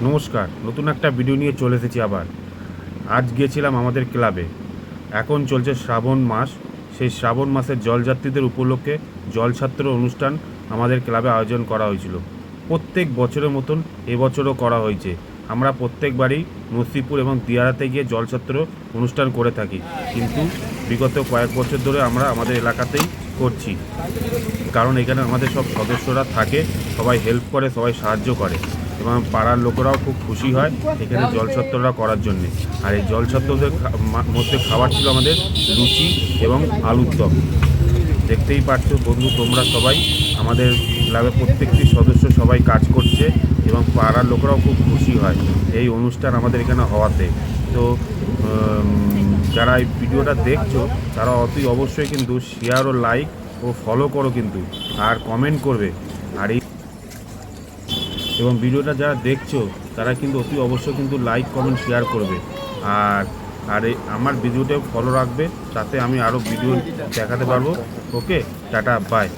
নমস্কার, নতুন একটা ভিডিও নিয়ে চলে এসেছি আবার। আজ গিয়েছিলাম আমাদের ক্লাবে। এখন চলছে শ্রাবণ মাস। সেই শ্রাবণ মাসের জলযাত্রীদের উপলক্ষে জলছাত্র অনুষ্ঠান আমাদের ক্লাবে আয়োজন করা হয়েছিল। প্রত্যেক বছরের মতন এবছরও করা হয়েছে। আমরা প্রত্যেকবারই নসিপুর এবং দিয়ারাতে গিয়ে জলছাত্র অনুষ্ঠান করে থাকি, কিন্তু বিগত কয়েক বছর ধরে আমরা আমাদের এলাকাতেই করছি। কারণ এখানে আমাদের সব সদস্যরা থাকে, সবাই হেল্প করে, সবাই সাহায্য করে এবং পাড়ার লোকেরাও খুব খুশি হয় এখানে জলছত্রটা করার জন্যে। আর এই জলছত্রদের মধ্যে খাবার ছিল আমাদের লুচি এবং আলুর দম। দেখতেই পাচ্ছ বন্ধু, তোমরা সবাই, আমাদের ক্লাবের প্রত্যেকটি সদস্য সবাই কাজ করছে এবং পাড়ার লোকেরাও খুব খুশি হয় এই অনুষ্ঠান আমাদের এখানে হওয়াতে। তো যারা এই ভিডিওটা দেখছো তারা অতি অবশ্যই কিন্তু শেয়ার ও লাইক ও ফলো করো কিন্তু, আর কমেন্ট করবে। আর এই এবং ভিডিওটা যারা দেখছো তারা কিন্তু অতি অবশ্যই কিন্তু লাইক কমেন্ট শেয়ার করবে। আর আর আমার ভিডিওটাও ফলো রাখবে, তাতে আমি আরও ভিডিও দেখাতে পারবো। ওকে, টাটা, বাই।